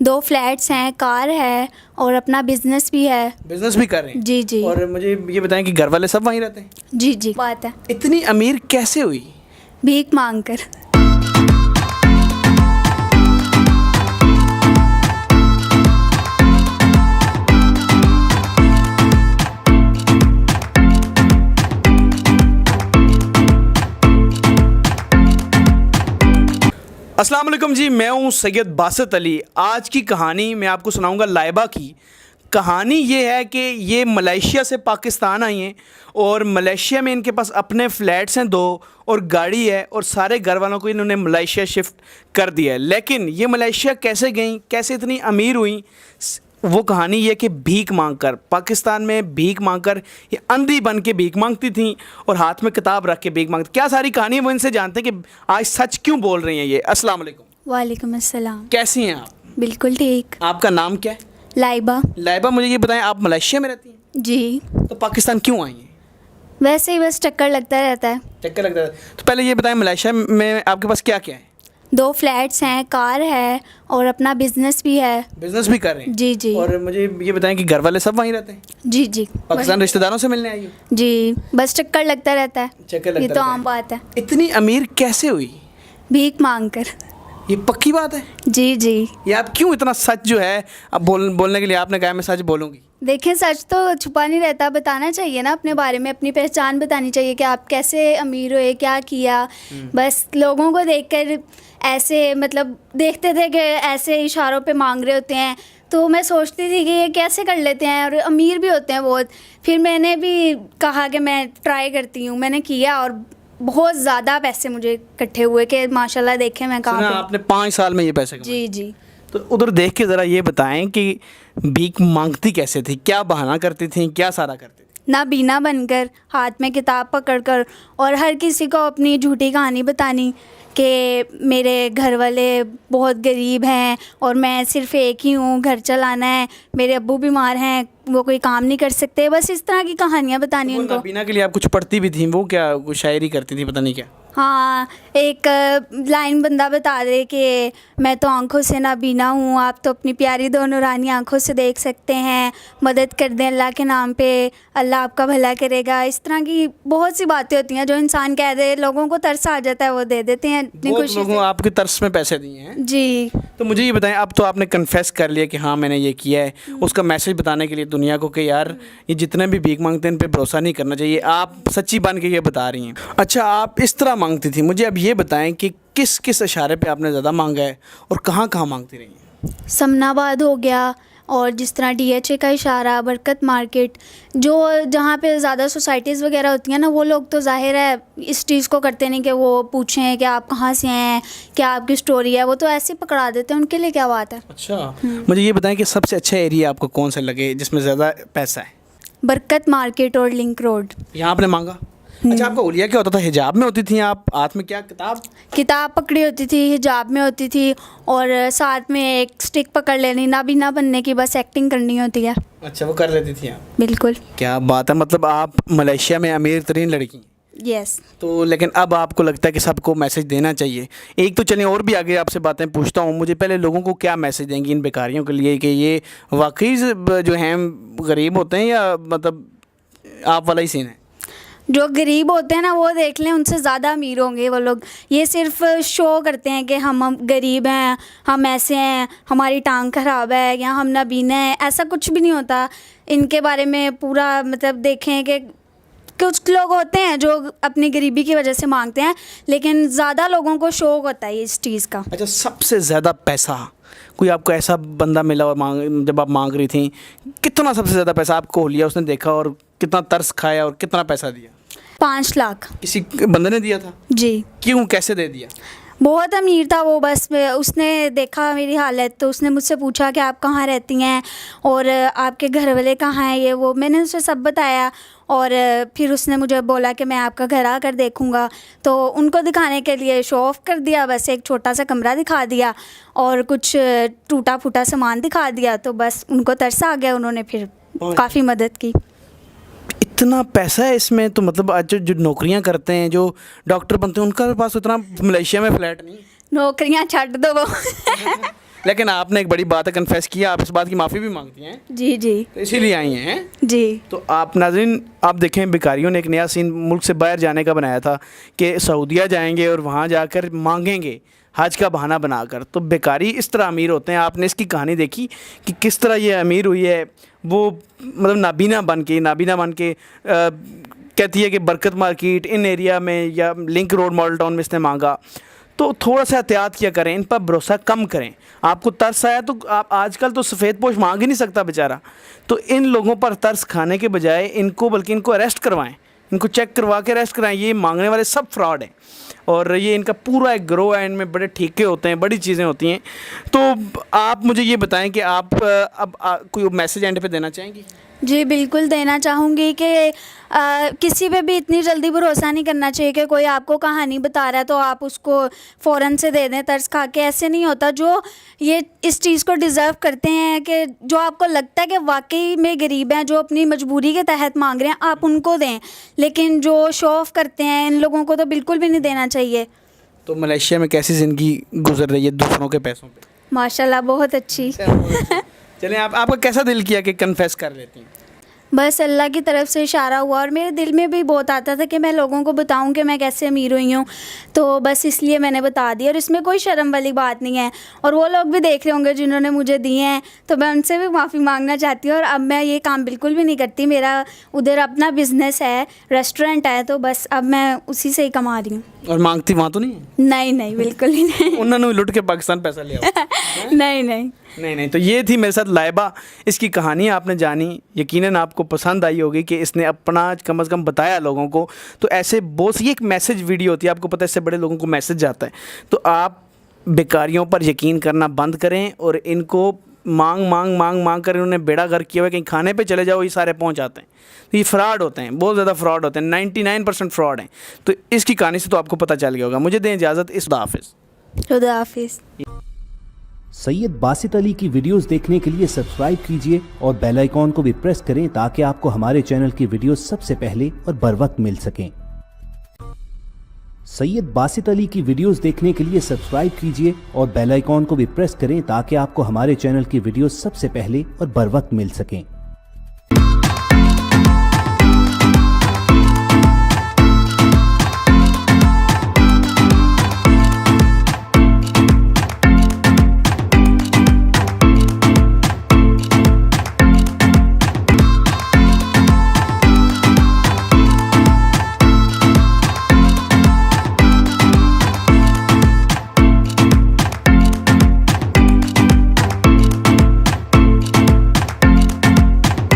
2 flats हैं, car है और अपना बिजनेस भी है। बिजनेस भी कर रहे हैं? जी जी। और मुझे ये बताएं कि घर वाले सब वहीं रहते हैं? जी जी बात है। इतनी अमीर कैसे हुई? भीख मांग कर। अस्सलाम वालेकुम जी, मैं हूँ सैयद बासित अली। आज की कहानी मैं आपको सुनाऊंगा लाइबा की। कहानी ये है कि ये मलेशिया से पाकिस्तान आई हैं और मलेशिया में इनके पास अपने फ्लैट्स हैं 2 और गाड़ी है और सारे घर वालों को इन्होंने मलेशिया शिफ्ट कर दिया है। लेकिन ये मलेशिया कैसे गई, कैसे इतनी अमीर हुई, वो कहानी ये कि भीख मांगकर, पाकिस्तान में भीख मांगकर ये अंधी बन के भीख मांगती थी और हाथ में किताब रख के भीख मांगती। क्या सारी कहानी वो इनसे जानते हैं कि आज सच क्यों बोल रही हैं ये। अस्सलाम वालेकुम। वालेकुम अस्सलाम। कैसी हैं आप? बिल्कुल ठीक। आपका नाम क्या है? लाइबा। लाइबा, मुझे ये बताएं आप मलेशिया में रहती हैं? जी। तो पाकिस्तान क्यों आई हैं? वैसे ही बस चक्कर लगता रहता है। चक्कर लगता है। तो पहले ये बताएं मलेशिया में आपके पास क्या क्या है? 2 फ्लैट्स हैं, कार है और अपना बिजनेस भी है। बिजनेस भी कर रहे हैं? जी जी। और मुझे ये बताएं कि घर वाले सब वहीं रहते हैं? जी जी। पाकिस्तान रिश्तेदारों से मिलने आई हो? जी, बस चक्कर लगता रहता है। चक्कर लगता ये तो रहता आम है। बात है। इतनी अमीर कैसे हुई? भीख मांग कर। ये पक्की बात है? जी जी। ये आप क्यों इतना सच जो है अब बोलने के लिए आपने कहा मैं सच बोलूँगी? देखें, सच तो छुपा नहीं रहता, बताना चाहिए ना अपने बारे में, अपनी पहचान बतानी चाहिए कि आप कैसे अमीर हुए, क्या किया। बस लोगों को देखकर ऐसे मतलब देखते थे कि ऐसे इशारों पे मांग रहे होते हैं, तो मैं सोचती थी कि ये कैसे कर लेते हैं और अमीर भी होते हैं बहुत। फिर मैंने भी कहा कि मैं ट्राई करती हूँ, मैंने किया और बहुत ज़्यादा पैसे मुझे इकट्ठे हुए कि माशाल्लाह देखें मैं कहाँ सुना पे। आपने 5 साल में ये पैसे कमाए? जी जी। तो उधर देख के ज़रा ये बताएं कि भीख मांगती कैसे थी, क्या बहाना करती थी, क्या सारा करती थी? ना बीना बनकर, हाथ में किताब पकड़कर और हर किसी को अपनी झूठी कहानी बतानी कि मेरे घर वाले बहुत गरीब हैं और मैं सिर्फ़ एक ही हूँ, घर चलाना है, मेरे अब्बू बीमार हैं, वो कोई काम नहीं कर सकते। बस इस तरह की कहानियाँ बतानी वो उनको। नबीना के लिए आप कुछ पढ़ती भी थी, वो क्या कुछ शायरी करती थी, पता नहीं क्या? हाँ, एक लाइन बंदा बता दे कि मैं तो आंखों से नाबीना हूँ, आप तो अपनी प्यारी 2 नूरानी आंखों से देख सकते हैं, मदद कर दें अल्लाह के नाम पे, अल्लाह आपका भला करेगा। इस तरह की बहुत सी बातें होती हैं जो इंसान कह दे, लोगों को तरस आ जाता है, वो दे देते हैं इतनी बहुत खुशी लोगों से। आपके तरस में पैसे दिए हैं? जी। तो मुझे ये बताएं, अब तो आपने कन्फेस कर लिया कि हाँ मैंने ये किया है, उसका मैसेज बताने के लिए दुनिया को कि यार ये जितने भी भीख मांगते हैं इन पे भरोसा नहीं करना चाहिए, आप सच्ची बन के ये बता रही हैं। अच्छा, आप इस तरह मांगती थी, मुझे अब ये बताएं कि किस किस इशारे पे आपने ज़्यादा मांगा है और कहाँ कहाँ मांगती रही हैं? समनाबाद हो गया और जिस तरह DHA का इशारा, बरकत मार्केट, जो जहाँ पे ज़्यादा सोसाइटीज़ वगैरह होती हैं ना, वो लोग तो ज़ाहिर है इस चीज़ को करते नहीं कि वो पूछें कि आप कहाँ से हैं, क्या आपकी स्टोरी है, वो तो ऐसे ही पकड़ा देते हैं, उनके लिए क्या बात है। अच्छा, मुझे ये बताएं कि सबसे अच्छा एरिया आपको कौन सा लगे जिसमें ज़्यादा पैसा है? बरकत मार्केट और लिंक रोड। यहाँ आपने मांगा? अच्छा, आपका हुलिया क्या होता था? हिजाब में होती थी आप? हाथ में क्या किताब पकड़ी होती थी, हिजाब में होती थी और साथ में एक स्टिक पकड़ लेनी, नाबीना बनने की बस एक्टिंग करनी होती है। अच्छा, वो कर लेती थी आप? बिल्कुल। क्या बात है, मतलब आप मलेशिया में अमीर तरीन लड़की। यस। तो लेकिन अब आपको लगता है कि सबको मैसेज देना चाहिए। एक तो चलिए और भी आगे आपसे बातें पूछता हूँ, मुझे पहले लोगों को क्या मैसेज देंगी इन बेकारियों के लिए कि ये वाकई जो हैं गरीब होते हैं या मतलब आप वाला ही सीन है? जो गरीब होते हैं ना, वो देख लें उनसे ज़्यादा अमीर होंगे वो लोग। ये सिर्फ शो करते हैं कि हम गरीब हैं, हम ऐसे हैं, हमारी टांग ख़राब है या हम नाबीना हैं, ऐसा कुछ भी नहीं होता। इनके बारे में पूरा मतलब देखें कि कुछ लोग होते हैं जो अपनी गरीबी की वजह से मांगते हैं, लेकिन ज़्यादा लोगों को शौक होता है इस चीज़ का। अच्छा, सबसे ज़्यादा पैसा कोई आपको ऐसा बंदा मिला और जब आप मांग रही थी, कितना सबसे ज़्यादा पैसा आपको लिया उसने देखा और कितना तरस खाया और कितना पैसा दिया? 5 लाख। किसी बंदे ने दिया था? जी। क्यों, कैसे दे दिया? बहुत अमीर था वो, बस उसने देखा मेरी हालत तो उसने मुझसे पूछा कि आप कहाँ रहती हैं और आपके घर वाले कहाँ हैं, ये वो मैंने उसे सब बताया और फिर उसने मुझे बोला कि मैं आपका घर आकर देखूंगा। तो उनको दिखाने के लिए शो ऑफ कर दिया, बस एक छोटा सा कमरा दिखा दिया और कुछ टूटा फूटा सामान दिखा दिया, तो बस उनको तरस आ गया, उन्होंने फिर काफ़ी मदद की। इतना पैसा है इसमें, तो मतलब आज जो नौकरियां करते हैं, जो डॉक्टर बनते हैं, उनका पास उतना मलेशिया में फ्लैट नहीं? नौकरियां छੱਡ दो लेकिन आपने एक बड़ी बात कन्फेस किया, आप इस बात की माफ़ी भी मांगती हैं, जी जी तो इसीलिए आई हैं। जी। तो आप नाज़रीन आप देखें, बेकारियों ने एक नया सीन मुल्क से बाहर जाने का बनाया था कि सऊदीया जाएंगे और वहाँ जाकर मांगेंगे हज का बहाना बनाकर। तो बेकारी इस तरह अमीर होते हैं। आपने इसकी कहानी देखी कि किस तरह ये अमीर हुई है। वो मतलब नाबीना बन के कहती है कि बरकत मार्केट इन एरिया में या लिंक रोड मॉडल टाउन में इसने मांगा। तो थोड़ा सा एहतियात किया करें, इन पर भरोसा कम करें। आपको तरस आया तो आप आजकल तो सफ़ेद पोश मांग ही नहीं सकता बेचारा, तो इन लोगों पर तरस खाने के बजाय इनको बल्कि इनको अरेस्ट करवाएं, इनको चेक करवा के अरेस्ट कराएं। ये मांगने वाले सब फ्रॉड हैं और ये इनका पूरा एक ग्रोह है, इनमें बड़े ठेके होते हैं, बड़ी चीज़ें होती हैं। तो आप मुझे ये बताएं कि आप कोई मैसेज एंड पे देना चाहेंगी? जी बिल्कुल देना चाहूँगी कि किसी पे भी इतनी जल्दी भरोसा नहीं करना चाहिए कि कोई आपको कहानी बता रहा है तो आप उसको फ़ौरन से दे दें तरस खा के। ऐसे नहीं होता। जो ये इस चीज़ को डिज़र्व करते हैं कि जो आपको लगता है कि वाकई में गरीब हैं, जो अपनी मजबूरी के तहत मांग रहे हैं, आप उनको दें। लेकिन जो शो ऑफ करते हैं इन लोगों को तो बिल्कुल भी नहीं देना चाहिए। तो मलेशिया में कैसी ज़िंदगी गुजर रही है दूसरों के पैसों पे? माशाल्लाह बहुत अच्छी। चलें, आपका कैसा दिल किया कि कन्फेस कर लेती हैं? बस अल्लाह की तरफ से इशारा हुआ और मेरे दिल में भी बहुत आता था कि मैं लोगों को बताऊं कि मैं कैसे अमीर हुई हूं, तो बस इसलिए मैंने बता दिया। और इसमें कोई शर्म वाली बात नहीं है। और वो लोग भी देख रहे होंगे जिन्होंने मुझे दिए हैं, तो मैं उनसे भी माफ़ी मांगना चाहती हूँ। और अब मैं ये काम बिल्कुल भी नहीं करती। मेरा उधर अपना बिज़नेस है, रेस्टोरेंट है, तो बस अब मैं उसी से ही कमा रही हूँ। और मांगती वहाँ तो नहीं है? नहीं बिल्कुल ही नहीं। उन्होंने लुट के पाकिस्तान पैसा लिया? नहीं। तो ये थी मेरे साथ लाइबा। इसकी कहानी आपने जानी, यकीनन आपको पसंद आई होगी कि इसने अपना कम से कम बताया लोगों को। तो ऐसे बहुत ये एक मैसेज वीडियो होती है, आपको पता है इससे बड़े लोगों को मैसेज जाता है। तो आप बेकारियों पर यकीन करना बंद करें और इनको मांग कर इन्होंने बेड़ा गर्क किया हुआ। कहीं खाने पे चले जाओ ये सारे पहुंच जाते हैं। तो ये फ्रॉड होते हैं, बहुत ज़्यादा फ्रॉड होते हैं, 99% फ्रॉड हैं। तो इसकी कहानी से तो आपको पता चल गया होगा। मुझे दें इजाज़त, खुदा हाफिज़। सैयद बासित अली की वीडियोस देखने के लिए सब्सक्राइब कीजिए और बेल आइकॉन को भी प्रेस करें ताकि आपको हमारे चैनल की वीडियोस सबसे पहले और बर वक्त मिल सकें। सैयद बासित अली की वीडियोस देखने के लिए सब्सक्राइब कीजिए और बेल आइकॉन को भी प्रेस करें ताकि आपको हमारे चैनल की वीडियोस सबसे पहले और बर वक्त मिल सकें।